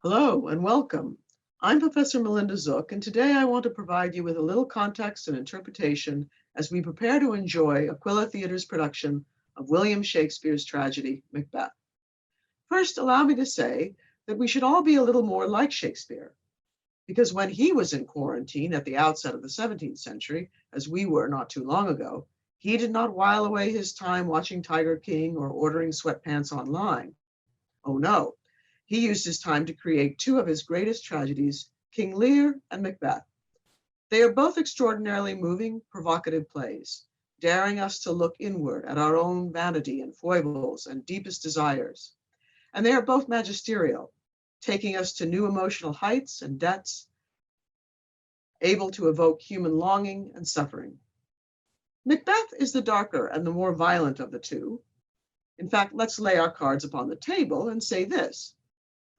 Hello and welcome. I'm Professor Melinda Zook, and today I want to provide you with a little context and interpretation as we prepare to enjoy Aquila Theater's production of William Shakespeare's tragedy, Macbeth. First, allow me to say that we should all be a little more like Shakespeare, because when he was in quarantine at the outset of the 17th century, as we were not too long ago, he did not while away his time watching Tiger King or ordering sweatpants online. Oh no, he used his time to create two of his greatest tragedies, King Lear and Macbeth. They are both extraordinarily moving, provocative plays, daring us to look inward at our own vanity and foibles and deepest desires. And they are both magisterial, taking us to new emotional heights and depths, able to evoke human longing and suffering. Macbeth is the darker and the more violent of the two. In fact, let's lay our cards upon the table and say this.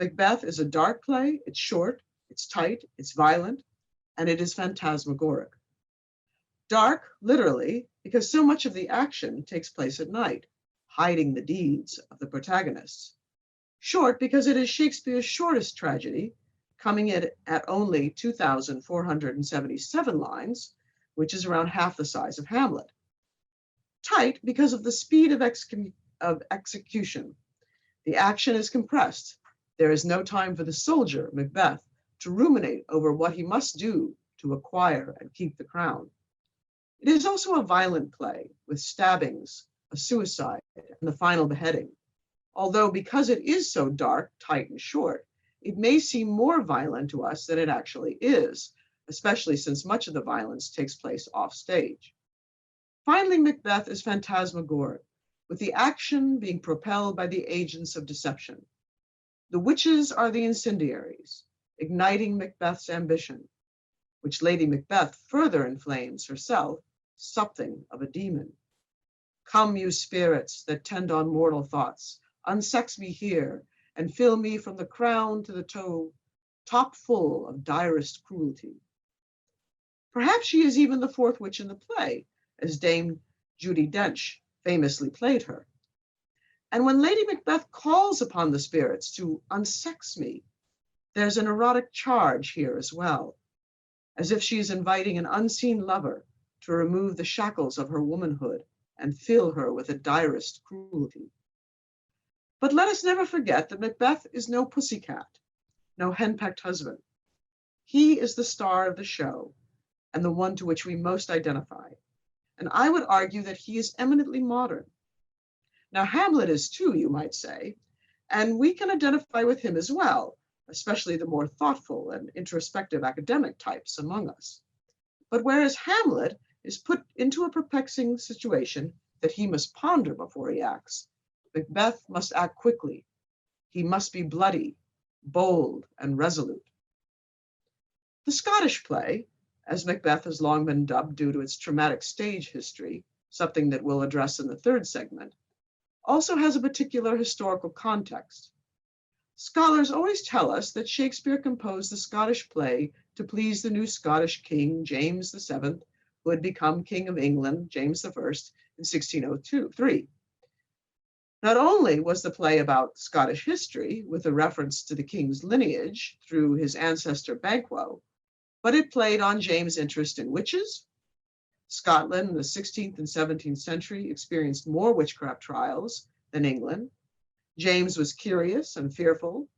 Macbeth is a dark play, it's short, it's tight, it's violent, and it is phantasmagoric. Dark, literally, because so much of the action takes place at night, hiding the deeds of the protagonists. Short, because it is Shakespeare's shortest tragedy, coming in at only 2,477 lines, which is around half the size of Hamlet. Tight, because of the speed of execution. The action is compressed. There is no time for the soldier, Macbeth, to ruminate over what he must do to acquire and keep the crown. It is also a violent play with stabbings, a suicide, and the final beheading. Although because it is so dark, tight, and short, it may seem more violent to us than it actually is, especially since much of the violence takes place off stage. Finally, Macbeth is phantasmagoric, with the action being propelled by the agents of deception. The witches are the incendiaries, igniting Macbeth's ambition, which Lady Macbeth further inflames herself, something of a demon. Come, you spirits that tend on mortal thoughts, unsex me here, and fill me from the crown to the toe, top full of direst cruelty. Perhaps she is even the fourth witch in the play, as Dame Judi Dench famously played her. And when Lady Macbeth calls upon the spirits to unsex me, there's an erotic charge here as well, as if she is inviting an unseen lover to remove the shackles of her womanhood and fill her with a direst cruelty. But let us never forget that Macbeth is no pussycat, no henpecked husband. He is the star of the show and the one to which we most identify. And I would argue that he is eminently modern. Now, Hamlet is too, you might say, and we can identify with him as well, especially the more thoughtful and introspective academic types among us. But whereas Hamlet is put into a perplexing situation that he must ponder before he acts, Macbeth must act quickly. He must be bloody, bold, and resolute. The Scottish play, as Macbeth has long been dubbed due to its traumatic stage history, something that we'll address in the third segment, also has a particular historical context. Scholars always tell us that Shakespeare composed the Scottish play to please the new Scottish king, James VII, who had become King of England, James I, in 1603. Not only was the play about Scottish history, with a reference to the king's lineage through his ancestor Banquo, but it played on James' interest in witches. Scotland in the 16th and 17th century experienced more witchcraft trials than England. James was curious and fearful.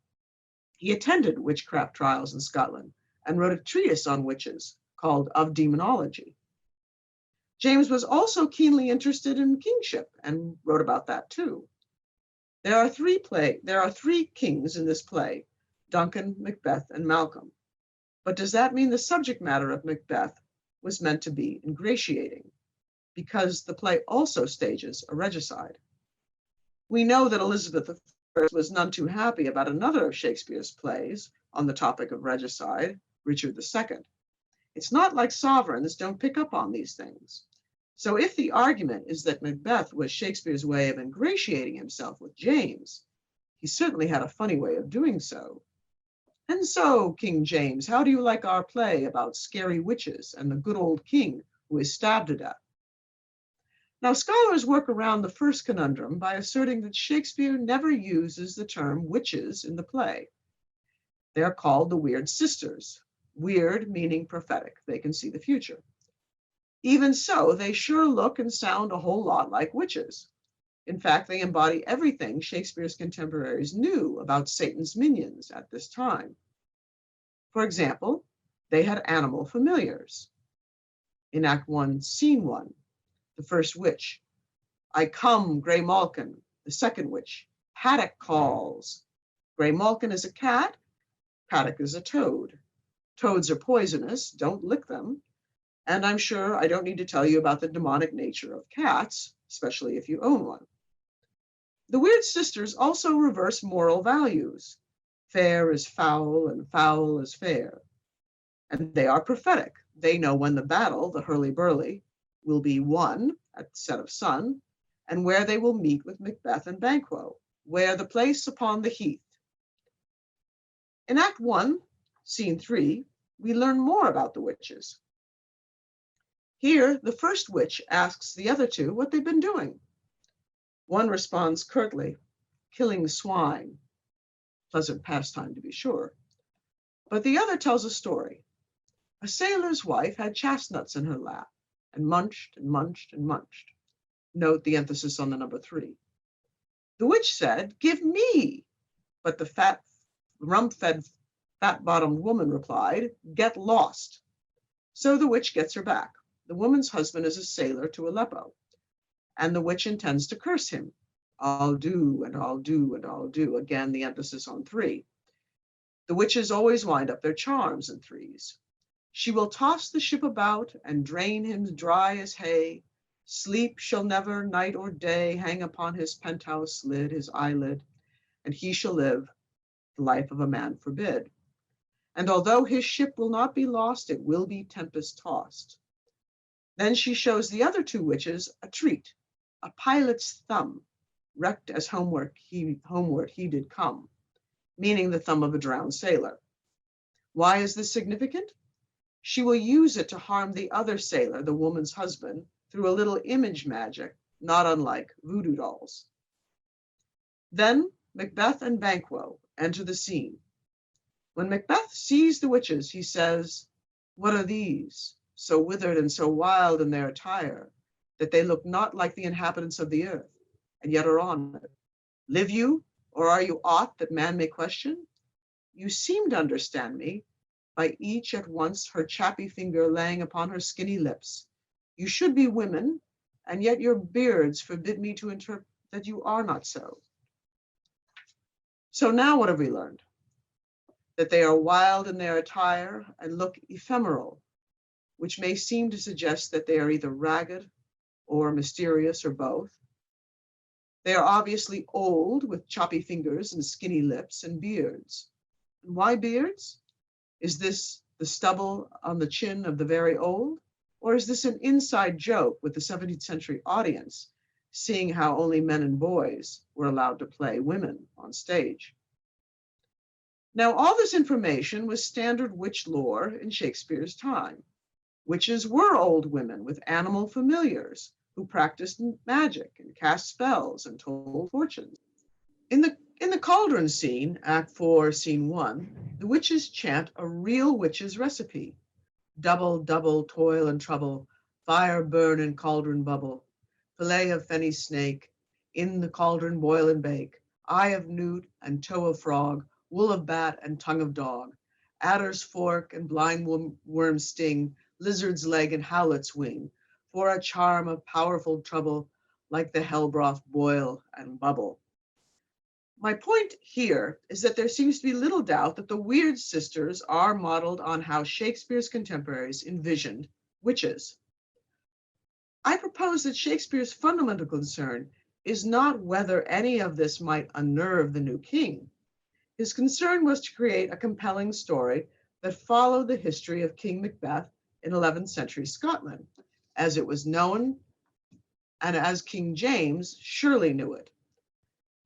He attended witchcraft trials in Scotland and wrote a treatise on witches called Of Demonology. James was also keenly interested in kingship and wrote about that too. There are three kings in this play, Duncan, Macbeth, and Malcolm. But does that mean the subject matter of Macbeth was meant to be ingratiating? Because the play also stages a regicide. We know that Elizabeth I was none too happy about another of Shakespeare's plays on the topic of regicide, Richard II. It's not like sovereigns don't pick up on these things. So if the argument is that Macbeth was Shakespeare's way of ingratiating himself with James, he certainly had a funny way of doing so. And so, King James, how do you like our play about scary witches and the good old king who is stabbed to death? Now, scholars work around the first conundrum by asserting that Shakespeare never uses the term witches in the play. They're called the Weird Sisters. Weird meaning prophetic. They can see the future. Even so, they sure look and sound a whole lot like witches. In fact, they embody everything Shakespeare's contemporaries knew about Satan's minions at this time. For example, they had animal familiars. In Act 1, Scene 1, the first witch, I come, Grey Malkin. The second witch, Paddock calls. Grey Malkin is a cat, Paddock is a toad. Toads are poisonous, don't lick them. And I'm sure I don't need to tell you about the demonic nature of cats, especially if you own one. The Weird Sisters also reverse moral values. Fair is foul and foul is fair. And they are prophetic. They know when the battle, the hurly-burly, will be won at the set of sun, and where they will meet with Macbeth and Banquo, where the place upon the heath. In Act 1, Scene 3, we learn more about the witches. Here, the first witch asks the other two what they've been doing. One responds curtly, killing swine. Pleasant pastime, to be sure. But the other tells a story. A sailor's wife had chestnuts in her lap and munched and munched and munched. Note the emphasis on the number 3. The witch said, give me. But the rump-fed, fat-bottomed woman replied, get lost. So the witch gets her back. The woman's husband is a sailor to Aleppo, and the witch intends to curse him. I'll do, and I'll do, and I'll do. Again, the emphasis on 3. The witches always wind up their charms in 3s. She will toss the ship about and drain him dry as hay. Sleep shall never, night or day, hang upon his penthouse lid, his eyelid, and he shall live, the life of a man forbid. And although his ship will not be lost, it will be tempest tossed. Then she shows the other 2 witches a treat, a pilot's thumb, wrecked as homeward he did come, meaning the thumb of a drowned sailor. Why is this significant? She will use it to harm the other sailor, the woman's husband, through a little image magic, not unlike voodoo dolls. Then Macbeth and Banquo enter the scene. When Macbeth sees the witches, he says, what are these, so withered and so wild in their attire, that they look not like the inhabitants of the earth, and yet are on it? Live you, or are you aught that man may question? You seem to understand me, by each at once her chappy finger laying upon her skinny lips. You should be women, and yet your beards forbid me to interpret that you are not so. So now what have we learned? That they are wild in their attire and look ephemeral, which may seem to suggest that they are either ragged or mysterious or both. They are obviously old with choppy fingers and skinny lips and beards. And why beards? Is this the stubble on the chin of the very old? Or is this an inside joke with the 17th century audience, seeing how only men and boys were allowed to play women on stage? Now, all this information was standard witch lore in Shakespeare's time. Witches were old women with animal familiars who practiced magic and cast spells and told fortunes. In the cauldron scene, Act 4, Scene 1, the witches chant a real witch's recipe. Double, double, toil and trouble, fire burn and cauldron bubble, fillet of fenny snake, in the cauldron boil and bake, eye of newt and toe of frog, wool of bat and tongue of dog, adder's fork and blind worm's sting, lizard's leg and howlet's wing, for a charm of powerful trouble, like the hell broth boil and bubble. My point here is that there seems to be little doubt that the Weird Sisters are modeled on how Shakespeare's contemporaries envisioned witches. I propose that Shakespeare's fundamental concern is not whether any of this might unnerve the new king. His concern was to create a compelling story that followed the history of King Macbeth in 11th century Scotland, as it was known and as King James surely knew it.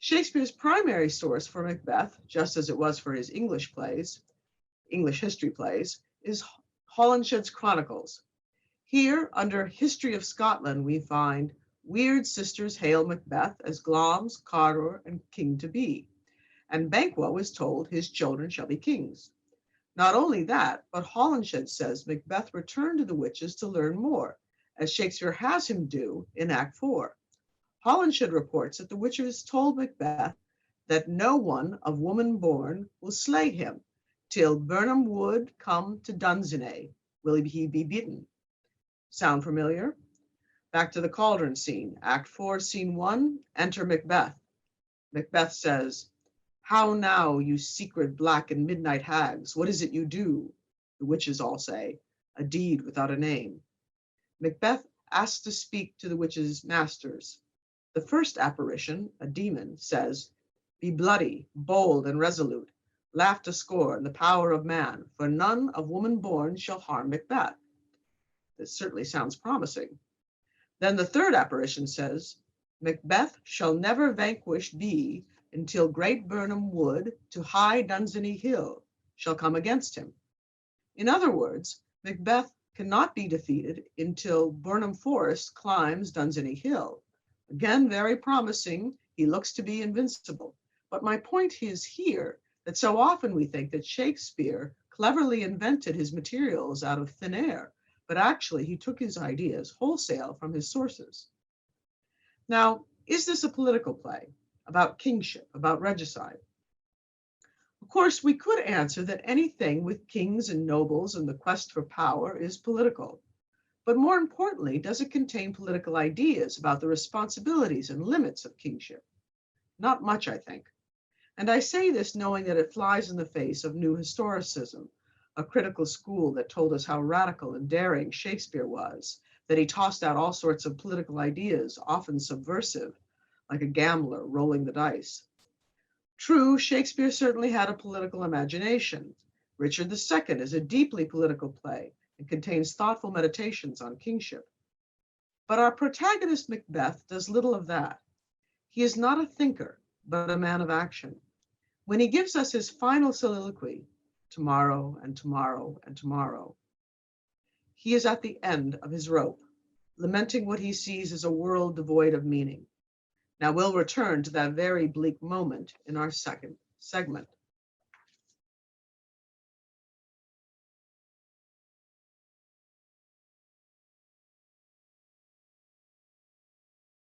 Shakespeare's primary source for Macbeth, just as it was for his English history plays, is Holinshed's Chronicles. Here, under History of Scotland, we find Weird Sisters hail Macbeth as Glamis, Cawdor, and King to be, and Banquo is told his children shall be kings. Not only that, but Holinshed says Macbeth returned to the witches to learn more, as Shakespeare has him do in Act 4. Holinshed reports that the witches told Macbeth that no one of woman born will slay him till Birnam Wood come to Dunsany will he be beaten. Sound familiar? Back to the cauldron scene. Act 4, Scene 1, enter Macbeth. Macbeth says, "How now, you secret black and midnight hags, what is it you do?" The witches all say, "A deed without a name." Macbeth asks to speak to the witches' masters. The first apparition, a demon, says, "Be bloody, bold, and resolute. Laugh to scorn the power of man, for none of woman born shall harm Macbeth." This certainly sounds promising. Then the third apparition says, "Macbeth shall never vanquished be until great Birnam Wood to high Dunsany Hill shall come against him." In other words, Macbeth cannot be defeated until Birnam Forest climbs Dunsany Hill. Again, very promising. He looks to be invincible. But my point is here that so often we think that Shakespeare cleverly invented his materials out of thin air, but actually he took his ideas wholesale from his sources. Now, is this a political play about kingship, about regicide? Of course, we could answer that anything with kings and nobles and the quest for power is political. But more importantly, does it contain political ideas about the responsibilities and limits of kingship? Not much, I think. And I say this knowing that it flies in the face of new historicism, a critical school that told us how radical and daring Shakespeare was, that he tossed out all sorts of political ideas, often subversive, like a gambler rolling the dice. True, Shakespeare certainly had a political imagination. Richard II is a deeply political play and contains thoughtful meditations on kingship. But our protagonist Macbeth does little of that. He is not a thinker, but a man of action. When he gives us his final soliloquy, tomorrow and tomorrow and tomorrow, he is at the end of his rope, lamenting what he sees as a world devoid of meaning. Now we'll return to that very bleak moment in our second segment.